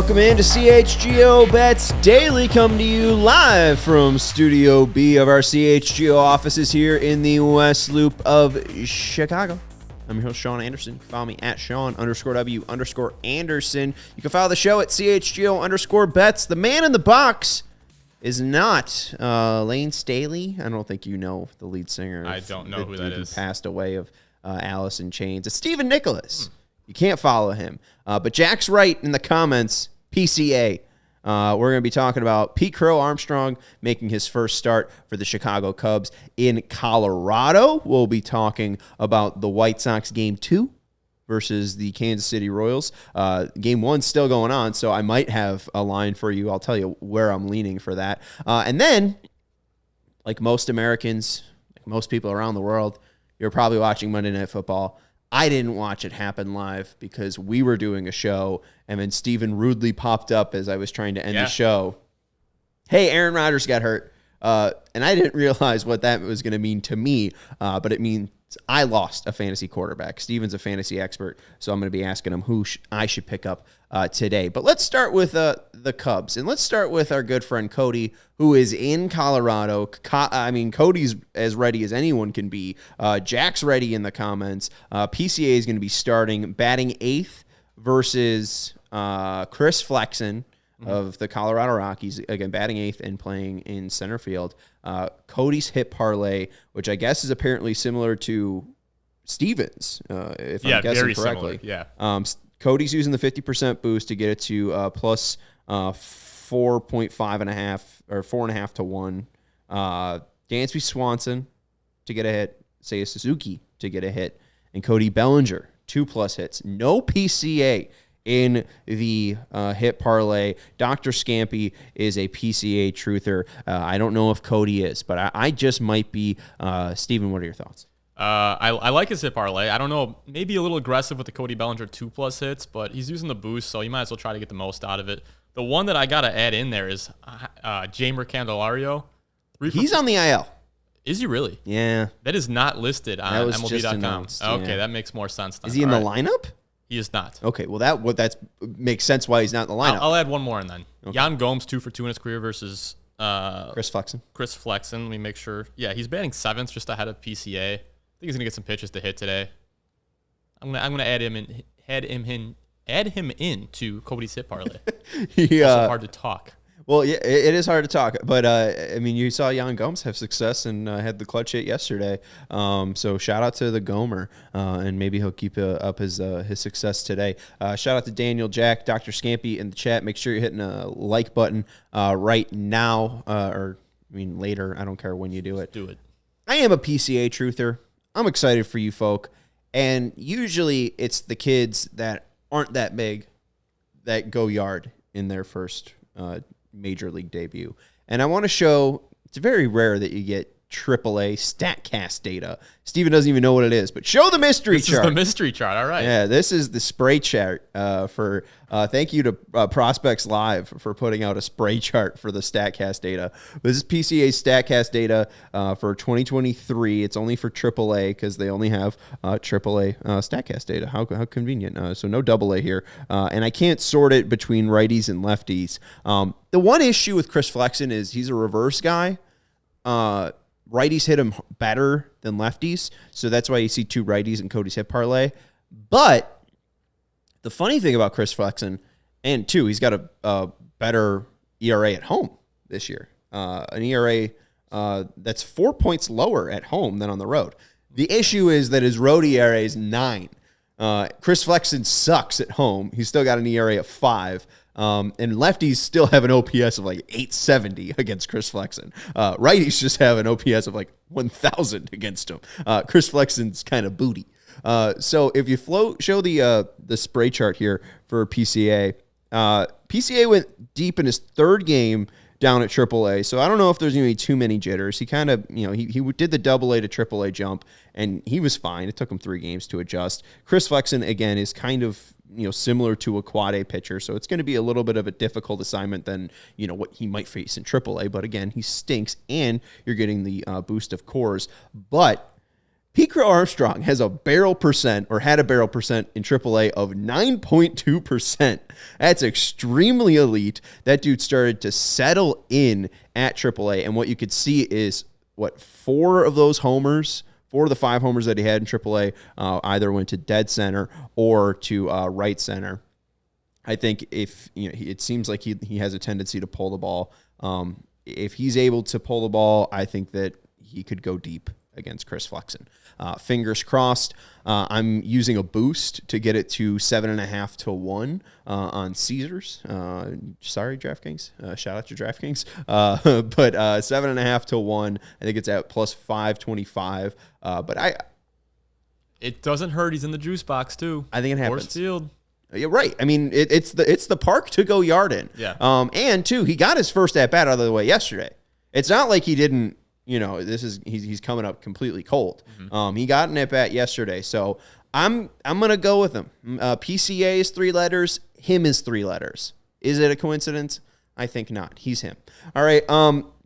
Welcome into CHGO Bets Daily, coming to you live from Studio B of our CHGO offices here in the West Loop of Chicago. I'm your host, Sean Anderson. You can follow me at Sean_W_Anderson. You can follow the show at CHGO_Bets. The man in the box is not Lane Staley. I don't think you know the lead singer. I don't know who that is. Who passed away of Alice in Chains. It's Stephen Nicholas. You can't follow him. But Jack's right in the comments, PCA. We're going to be talking about Pete Crow-Armstrong making his first start for the Chicago Cubs in Colorado. We'll be talking about the White Sox Game 2 versus the Kansas City Royals. Game 1's still going on, so I might have a line for you. I'll tell you where I'm leaning for that. And then, like most Americans, like most people around the world, you're probably watching Monday Night Football. I didn't watch it happen live because we were doing a show, and then Steven rudely popped up as I was trying to end the show. Hey, Aaron Rodgers got hurt. And I didn't realize what that was going to mean to me, but it means I lost a fantasy quarterback. Steven's a fantasy expert, so I'm going to be asking him who I should pick up today. But let's start with the Cubs, and let's start with our good friend Cody, who is in Colorado. Cody's as ready as anyone can be. Jack's ready in the comments. PCA is going to be starting, batting 8th versus Chris Flexen of the Colorado Rockies, again, batting 8th and playing in center field. Cody's hit parlay, which I guess is apparently similar to Steven's, if I'm guessing very correctly. Similar. Yeah. Cody's using the 50% boost to get it to plus 4.5 and a half or 4.5 to 1. Dansby Swanson to get a hit. Seiya Suzuki to get a hit. And Cody Bellinger, 2+ hits. No PCA in the hit parlay. Dr. Scampy is a PCA truther. I don't know if Cody is, but I just might be. Steven, what are your thoughts? I like his hit parlay. I don't know, maybe a little aggressive with the Cody Bellinger 2+ hits, but he's using the boost, so you might as well try to get the most out of it. The one that I got to add in there is Jamer Candelario. He's on the IL. Is he really? Yeah. That is not listed on MLB.com. Okay, that makes more sense. Is he in the lineup? He is not. Okay, well that makes sense why he's not in the lineup. I'll add one more in then. Okay. Yan Gomes 2 for 2 in his career versus Chris Flexen. Let me make sure. Yeah, he's batting 7th, just ahead of PCA. I think he's gonna get some pitches to hit today. I'm gonna add him in to Cody's hit parlay. Also hard to talk. Well, yeah, it is hard to talk, but you saw Yan Gomes have success and had the clutch hit yesterday. So shout out to the Gomer, and maybe he'll keep up his success today. Shout out to Daniel, Jack, Dr. Scampy in the chat. Make sure you're hitting a like button right now, or later. I don't care when you do it. Do it. I am a PCA truther. I'm excited for you folk, and usually it's the kids that aren't that big that go yard in their first major league debut. And I want to show, it's very rare that you get AAA StatCast data. Steven doesn't even know what it is, but show the mystery chart. This is the mystery chart. All right. Yeah, this is the spray chart for thank you to Prospects Live for putting out a spray chart for the StatCast data. This is PCA StatCast data for 2023. It's only for AAA because they only have AAA StatCast data. How convenient. So no AA here. And I can't sort it between righties and lefties. The one issue with Chris Flexen is he's a reverse guy. Righties hit him better than lefties, so that's why you see 2 righties in Cody's hit parlay. But the funny thing about Chris Flexen, and 2, he's got a better ERA at home this year. An ERA that's 4 points lower at home than on the road. The issue is that his road ERA is 9. Chris Flexen sucks at home. He's still got an ERA of 5. And lefties still have an OPS of like 870 against Chris Flexen. Righties just have an OPS of like 1,000 against him. Chris Flexen's kind of booty. So if you show the spray chart here for PCA, PCA went deep in his third game down at AAA. So I don't know if there's going to be too many jitters. He kind of, he did the AA to AAA jump, and he was fine. It took him 3 games to adjust. Chris Flexen, again, is kind of, similar to a quad A pitcher. So it's going to be a little bit of a difficult assignment than, what he might face in AAA. But again, he stinks, and you're getting the boost of Coors. But Pete Crow-Armstrong has a barrel percent, or had a barrel percent in AAA of 9.2%. That's extremely elite. That dude started to settle in at AAA, and what you could see is, 4 of those homers, 4 of the 5 homers that he had in AAA either went to dead center or to right center. I think if, it seems like he has a tendency to pull the ball. If he's able to pull the ball, I think that he could go deep against Chris Flexen. Fingers crossed. I'm using a boost to get it to 7.5 to 1 on Caesars. Sorry, DraftKings. Shout out to DraftKings. But 7.5 to 1. I think it's at plus 525. But it doesn't hurt. He's in the juice box too. I think it happens. Coors Field. Yeah, right. I mean, it's the park to go yard in. Yeah. And too, he got his first at bat out of the way yesterday. It's not like he didn't. He's coming up completely cold. Mm-hmm. He got an at bat yesterday, so I'm gonna go with him. PCA is 3 letters. Him is 3 letters. Is it a coincidence? I think not. He's him. All right.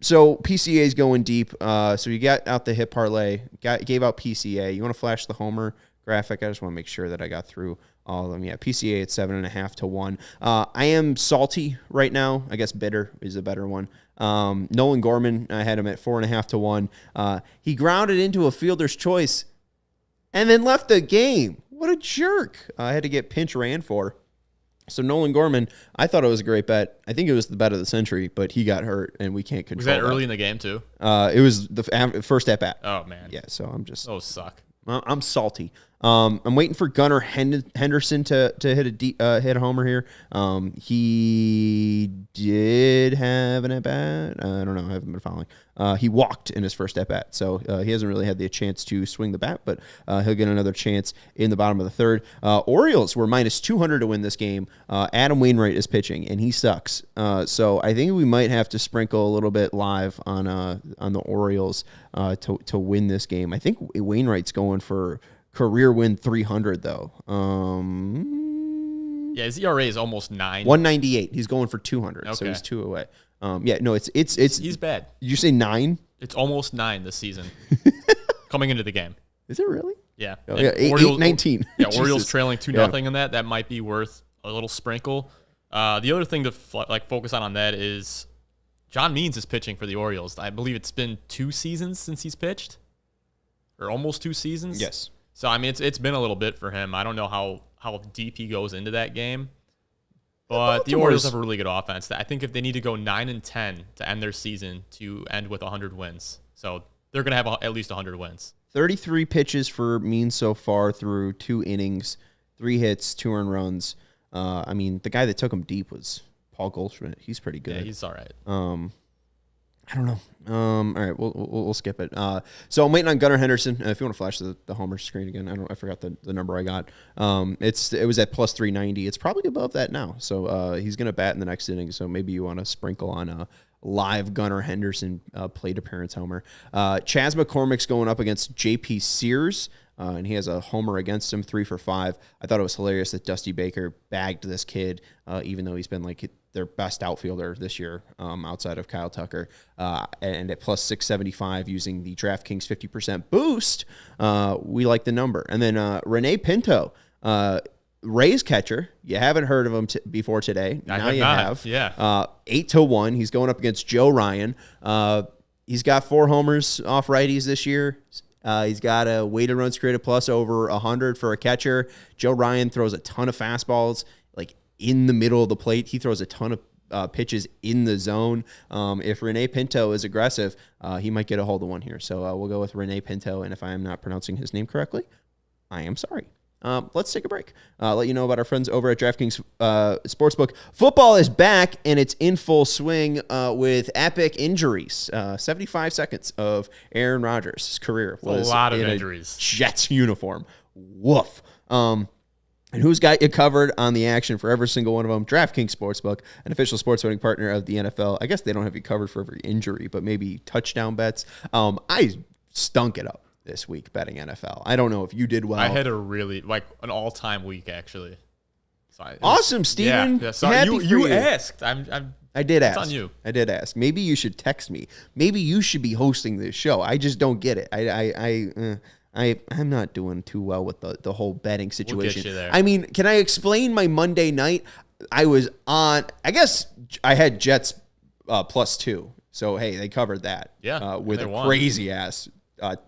So PCA is going deep. So you got out the hit parlay. Gave out PCA. You want to flash the homer graphic? I just want to make sure that I got through all of them. Yeah, PCA at 7.5 to 1. I am salty right now. I guess bitter is a better one. Nolan Gorman, I had him at 4.5 to 1. He grounded into a fielder's choice and then left the game. What a jerk. I had to get pinch ran for. So Nolan Gorman, I thought it was a great bet. I think it was the bet of the century, but he got hurt and we can't control that. Was that early in the game too? It was the first at bat. Oh man. Yeah, so I'm just. Those suck. I'm salty. I'm waiting for Gunnar Henderson to hit a homer here. He did have an at bat. I don't know. I haven't been following. He walked in his first at bat, so he hasn't really had the chance to swing the bat. But he'll get another chance in the bottom of the third. Orioles were minus 200 to win this game. Adam Wainwright is pitching, and he sucks. So I think we might have to sprinkle a little bit live on the Orioles to win this game. I think Wainwright's going for career win 300 though. Yeah, his ERA is almost 9. 198. He's going for 200, so he's 2 away. It's he's bad. Did you say 9? It's almost 9 this season. Coming into the game. Is it really? Yeah. Oh, yeah, 8-19. Yeah, Orioles trailing 2-0 in that. That might be worth a little sprinkle. The other thing to focus on that is John Means is pitching for the Orioles. I believe it's been 2 seasons since he's pitched, or almost 2 seasons. Yes. So I mean, it's been a little bit for him. I don't know how deep he goes into that game, but the Orioles have a really good offense. I think if they need to go 9-10 to end their season to end with 100 wins, so they're going to have at least 100 wins. 33 pitches for Means so far through 2 innings, 3 hits, 2 earned runs. I mean, the guy that took him deep was Paul Goldschmidt. He's pretty good. Yeah, he's all right. I don't know. All right, we'll skip it. So I'm waiting on Gunnar Henderson. If you want to flash the homer screen again, I forgot the number I got. It was at plus 390. It's probably above that now. So he's gonna bat in the next inning. So maybe you want to sprinkle on a live Gunnar Henderson plate appearance homer. Chas McCormick's going up against J.P. Sears. And he has a homer against him, 3 for 5. I thought it was hilarious that Dusty Baker bagged this kid, even though he's been like their best outfielder this year outside of Kyle Tucker. And at plus 675 using the DraftKings 50% boost, we like the number. And then Rene Pinto, Rays catcher. You haven't heard of him before today. Now you have. Yeah. 8 to 1. He's going up against Joe Ryan. He's got 4 homers off righties this year. He's got a weighted runs created plus over 100 for a catcher. Joe Ryan throws a ton of fastballs like in the middle of the plate. He throws a ton of pitches in the zone. If Rene Pinto is aggressive, he might get a hold of one here. So we'll go with Rene Pinto. And if I am not pronouncing his name correctly, I am sorry. Let's take a break. Let you know about our friends over at DraftKings Sportsbook. Football is back, and it's in full swing with epic injuries. 75 seconds of Aaron Rodgers' career was a lot of in injuries. A Jets uniform. Woof. And who's got you covered on the action for every single one of them? DraftKings Sportsbook, an official sports betting partner of the NFL. I guess they don't have you covered for every injury, but maybe touchdown bets. I stunk it up this week betting NFL. I don't know if you did well. I had a really, an all-time week, actually. So awesome, Steven. Yeah, so you asked. I did ask. It's on you. I did ask. Maybe you should text me. Maybe you should be hosting this show. I just don't get it. I'm not doing too well with the whole betting situation. We'll get you there. I mean, can I explain my Monday night? I was on, I guess I had Jets +2. So, hey, they covered that. Yeah. With a crazy ass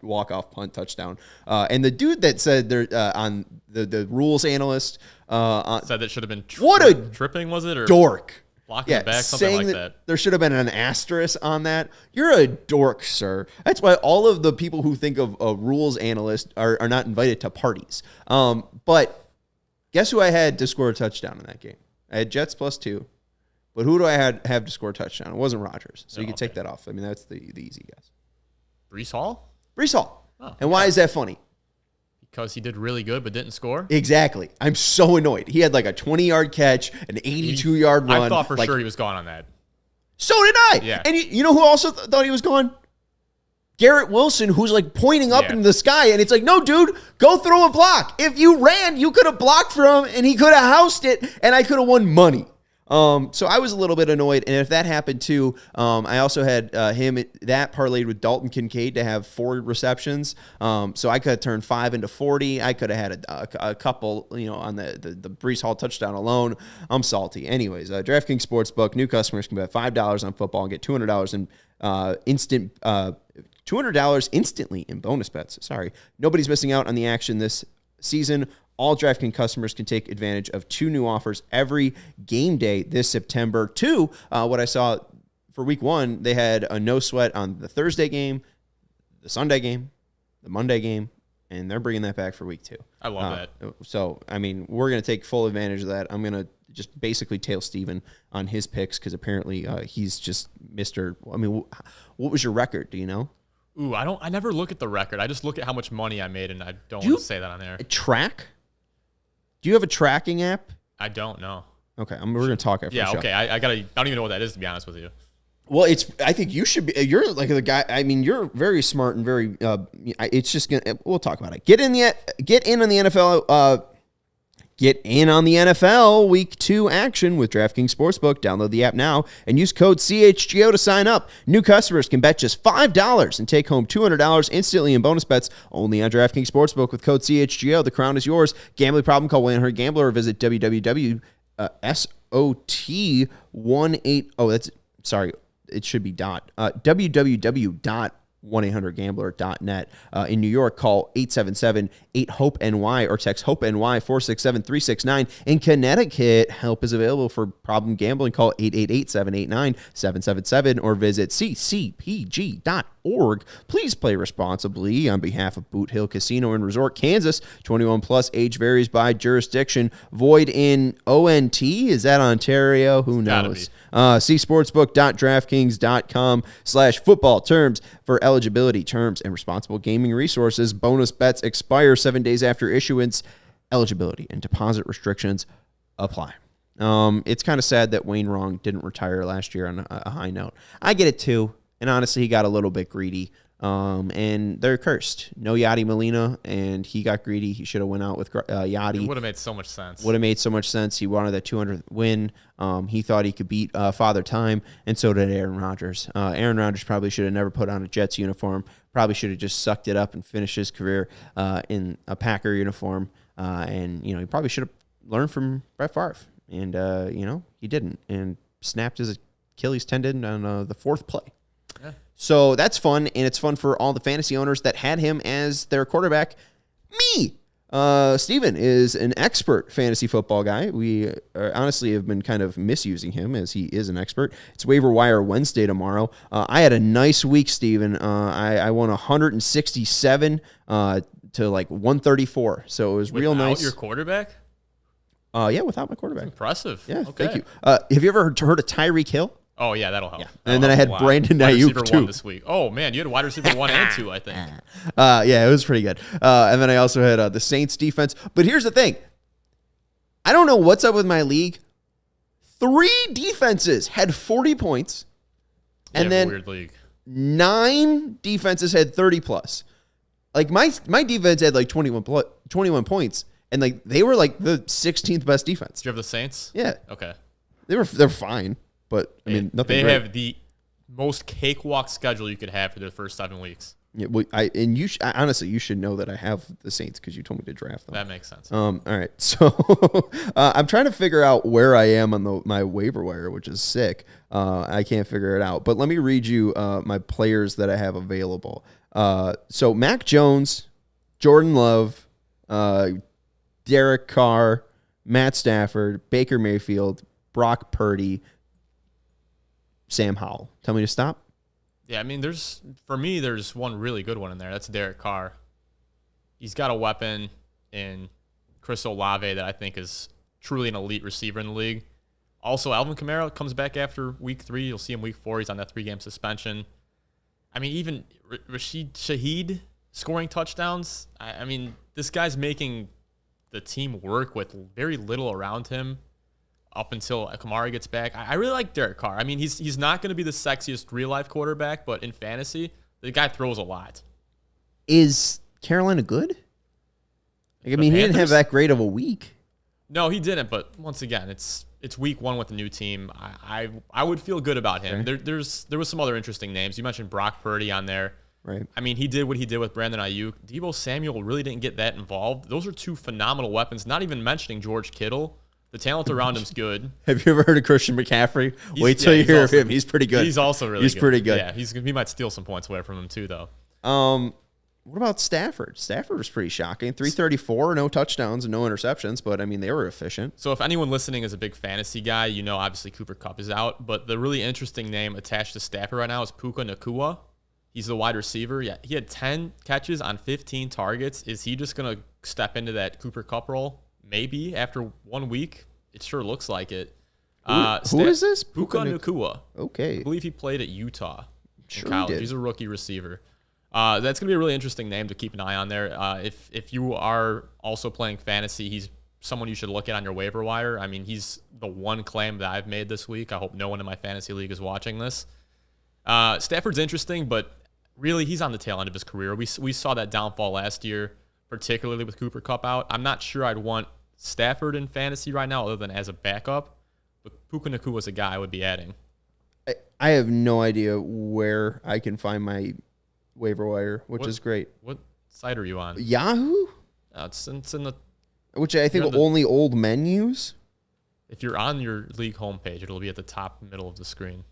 walk-off punt touchdown. And the dude that said they're on the rules analyst said that should have been tripping, was it? Or dork. Blocking the back, something like that. There should have been an asterisk on that. You're a dork, sir. That's why all of the people who think of a rules analyst are not invited to parties. But guess who I had to score a touchdown in that game? I had Jets +2. But who do I have to score a touchdown? It wasn't Rodgers. So you can take that off. I mean, that's the easy guess. Breece Hall? Breece Hall. Oh, and why is that funny? Because he did really good but didn't score? Exactly. I'm so annoyed. He had like a 20-yard catch, an 82-yard run. I thought for sure he was gone on that. So did I. Yeah. And you know who also thought he was gone? Garrett Wilson, who's like pointing up into the sky. And it's like, no, dude, go throw a block. If you ran, you could have blocked for him and he could have housed it and I could have won money. So I was a little bit annoyed, and if that happened too, I also had him that parlayed with Dalton Kincaid to have 4 receptions. So I could have turned 5 into 40. I could have had a couple, on the Breece Hall touchdown alone. I'm salty. Anyways, DraftKings Sportsbook, new customers can bet $5 on football and get $200 in $200 instantly in bonus bets. Sorry, nobody's missing out on the action this season. All DraftKings customers can take advantage of 2 new offers every game day this September. 2, what I saw for week 1, they had a no sweat on the Thursday game, the Sunday game, the Monday game, and they're bringing that back for week 2. I love that. So, I mean, we're going to take full advantage of that. I'm going to just basically tail Steven on his picks because apparently he's just Mr. I mean, what was your record? Do you know? Ooh, I never look at the record. I just look at how much money I made, and I don't want to say that on there. Track? Do you have a tracking app? I don't know. Okay, we're going to talk after the show. Okay. I don't even know what that is, to be honest with you. Well, I think you should be. You're like the guy. I mean, you're very smart and very. It's just gonna. We'll talk about it. Get in on the NFL. Get in on the NFL Week 2 action with DraftKings Sportsbook. Download the app now and use code CHGO to sign up. New customers can bet just $5 and take home $200 instantly in bonus bets only on DraftKings Sportsbook with code CHGO. The crown is yours. Gambling problem? Call 1-800-GAMBLER or visit www.SOT18. Oh, that's sorry. It should be www.1800gambler.net. In New York, call 877-8-HOPE-NY or text HOPE-NY 467-369. In Connecticut, help is available for problem gambling. Call 888-789-777 or visit ccpg.org. Please play responsibly on behalf of Boot Hill Casino and Resort, Kansas. 21 plus, age varies by jurisdiction. Void in ONT. Is that Ontario? Who knows? See sportsbook.draftkings.com/football terms for eligibility, terms, and responsible gaming resources. Bonus bets expire 7 days after issuance. Eligibility and deposit restrictions apply. It's kind of sad that Wayne Wrong didn't retire last year on a high note. I get it too. And honestly, he got a little bit greedy. And they're cursed. No Yadi Molina, and he got greedy. He should have went out with Yadi. It would have made so much sense. Would have made so much sense. He wanted that 200th win. He thought he could beat Father Time, and so did Aaron Rodgers. Aaron Rodgers probably should have never put on a Jets uniform. Probably should have just sucked it up and finished his career in a Packer uniform. And he probably should have learned from Brett Favre. And he didn't, and snapped his Achilles tendon on the 4th play. Yeah. So that's fun, and it's fun for all the fantasy owners that had him as their quarterback. Me! Steven is an expert fantasy football guy. We honestly have been kind of misusing him as he is an expert. It's Waiver Wire Wednesday tomorrow. I had a nice week, Steven. I won 167 to like 134. So it was real Without nice. your quarterback? Yeah, without my quarterback. Impressive. Yeah, okay. thank you. Have you ever heard of Tyreek Hill? Oh, yeah, that'll help. Yeah. And then I had Brandon Wide Ayuk receiver too. 1 this week. Oh, man, you had wide receiver 1 and 2, I think. Yeah, it was pretty good. And then I also had the Saints defense. But here's the thing. I don't know what's up with my league. 3 defenses had 40 points. And then weird league. 9 defenses had 30 plus. Like my defense had like 21 points. And like they were like the 16th best defense. Do you have the Saints? Yeah. Okay. They're fine. But I mean, nothing. They great. have the most cakewalk schedule you could have for the first 7 weeks. Yeah, well, honestly, you should know that I have the Saints because you told me to draft them. That makes sense. All right, so I'm trying to figure out where I am on my waiver wire, which is sick. I can't figure it out. But let me read you my players that I have available. So Mac Jones, Jordan Love, Derek Carr, Matt Stafford, Baker Mayfield, Brock Purdy, Sam Howell. Tell me to stop. Yeah, I mean, there's one really good one in there. That's Derek Carr. He's got a weapon in Chris Olave that I think is truly an elite receiver in the league. Also, Alvin Kamara comes back after week 3. You'll see him week 4. He's on that 3-game suspension. I mean, even Rashid Shaheed scoring touchdowns. I mean, this guy's making the team work with very little around him up until Kamara gets back. I really like Derek Carr. I mean, he's not going to be the sexiest real-life quarterback, but in fantasy, the guy throws a lot. Is Carolina good? Like, I mean, he didn't have that great of a week. No, he didn't, but once again, it's week 1 with the new team. I would feel good about him. Okay. There was some other interesting names. You mentioned Brock Purdy on there. Right. I mean, he did what he did with Brandon Ayuk. Deebo Samuel really didn't get that involved. Those are 2 phenomenal weapons, not even mentioning George Kittle. The talent around him's good. Have you ever heard of Christian McCaffrey? Wait till you hear of him. He's pretty good. He's also really good. He's pretty good. Yeah, he might steal some points away from him too, though. What about Stafford? Stafford was pretty shocking. 334, no touchdowns and no interceptions, but I mean, they were efficient. So if anyone listening is a big fantasy guy, you know obviously Cooper Kupp is out, but the really interesting name attached to Stafford right now is Puka Nacua. He's the wide receiver. Yeah, he had 10 catches on 15 targets. Is he just going to step into that Cooper Kupp role? Maybe after 1 week. It sure looks like it. Who is this? Puka Nacua. Okay. I believe he played at Utah in Sure college. he did. He's a rookie receiver. That's going to be a really interesting name to keep an eye on there. If you are also playing fantasy, he's someone you should look at on your waiver wire. I mean, he's the one claim that I've made this week. I hope no one in my fantasy league is watching this. Stafford's interesting, but really he's on the tail end of his career. We saw that downfall last year, particularly with Cooper Kupp out. I'm not sure I'd want Stafford in fantasy right now other than as a backup, but Puka Nacua is a guy I would be adding. I have no idea where I can find my waiver wire, which is great. What site are you on? Yahoo? It's in the. Which I think only old men use. If you're on your league homepage, it'll be at the top middle of the screen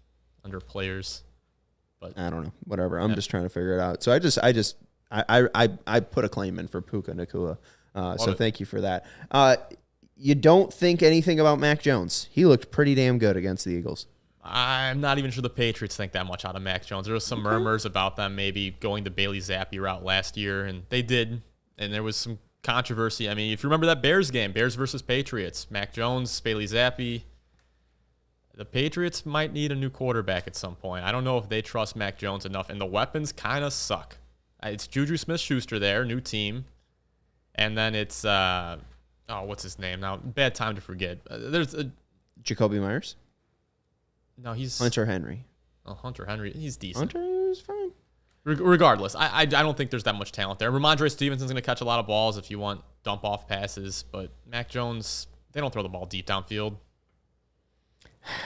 under players. But I don't know. Whatever. I'm just trying to figure it out. So I put a claim in for Puka Nacua. So thank you for that. You don't think anything about Mac Jones? He looked pretty damn good against the Eagles. I'm not even sure the Patriots think that much out of Mac Jones. There was some murmurs about them maybe going the Bailey Zappi route last year, and they did. And there was some controversy. I mean, if you remember that Bears game, Bears versus Patriots, Mac Jones, Bailey Zappi. The Patriots might need a new quarterback at some point. I don't know if they trust Mac Jones enough, and the weapons kind of suck. It's Juju Smith-Schuster there, new team. And then it's, what's his name now? Bad time to forget. There's a Jacoby Myers? No, he's Hunter Henry. Oh, Hunter Henry. He's decent. Hunter is fine. Regardless, I don't think there's that much talent there. Ramondre Stevenson's going to catch a lot of balls if you want dump-off passes, but Mac Jones, they don't throw the ball deep downfield.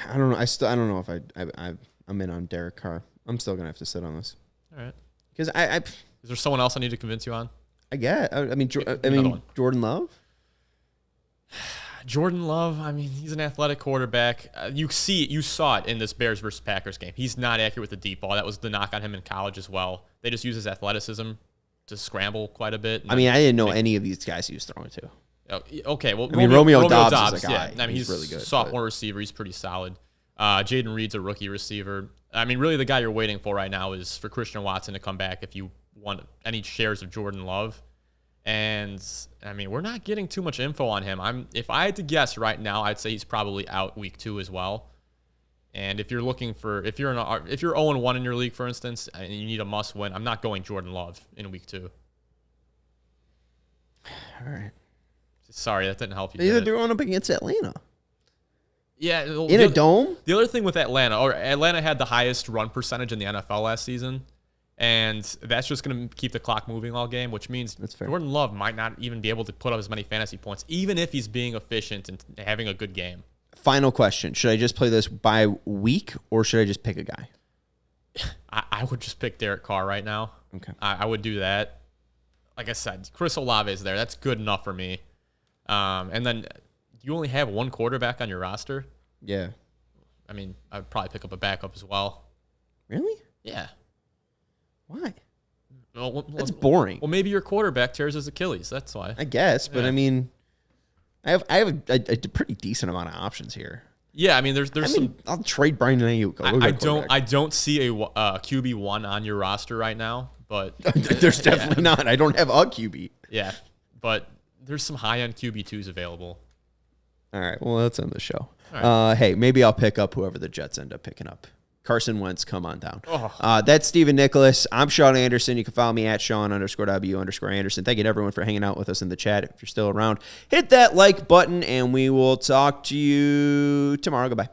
I don't know. I don't know if I'm in on Derek Carr. I'm still going to have to sit on this. All right. Because Is there someone else I need to convince you on? I get. I mean, Jordan Love. Jordan Love, I mean, he's an athletic quarterback. You saw it in this Bears versus Packers game. He's not accurate with the deep ball. That was the knock on him in college as well. They just use his athleticism to scramble quite a bit. I mean, I didn't know any of these guys he was throwing to. Okay, well, Romeo Doubs is a guy. Yeah, I mean, he's really good. Sophomore receiver. He's pretty solid. Jaden Reed's a rookie receiver. I mean, really, the guy you're waiting for right now is for Christian Watson to come back if you want any shares of Jordan Love. And I mean, we're not getting too much info on him. If I had to guess right now, I'd say he's probably out week 2 as well. And if you're 0-1 in your league, for instance, and you need a must win, I'm not going Jordan Love in week 2. All right. Sorry, that didn't help you. They're going up against Atlanta. Yeah, in a dome. The other thing with Atlanta had the highest run percentage in the NFL last season, and that's just going to keep the clock moving all game, which means Jordan Love might not even be able to put up as many fantasy points, even if he's being efficient and having a good game. Final question: should I just play this by week, or should I just pick a guy? I would just pick Derek Carr right now. Okay, I would do that. Like I said, Chris Olave is there. That's good enough for me. And then you only have one quarterback on your roster. Yeah. I mean, I'd probably pick up a backup as well. Really? Yeah. Why? Well, that's boring. Well, maybe your quarterback tears his Achilles. That's why. I guess, but I mean, I have a pretty decent amount of options here. Yeah, I mean, there's some. I'll trade Brian Ayuk. I don't see a QB1 on your roster right now, but there's definitely not. I don't have a QB. Yeah, but there's some high-end QB2s available. All right, well, let's end the show. Right. Hey, maybe I'll pick up whoever the Jets end up picking up. Carson Wentz, come on down. That's Stephen Nicholas. I'm Sean Anderson. You can follow me at Sean_W_Anderson. Thank you to everyone for hanging out with us in the chat. If you're still around, hit that like button, and we will talk to you tomorrow. Goodbye.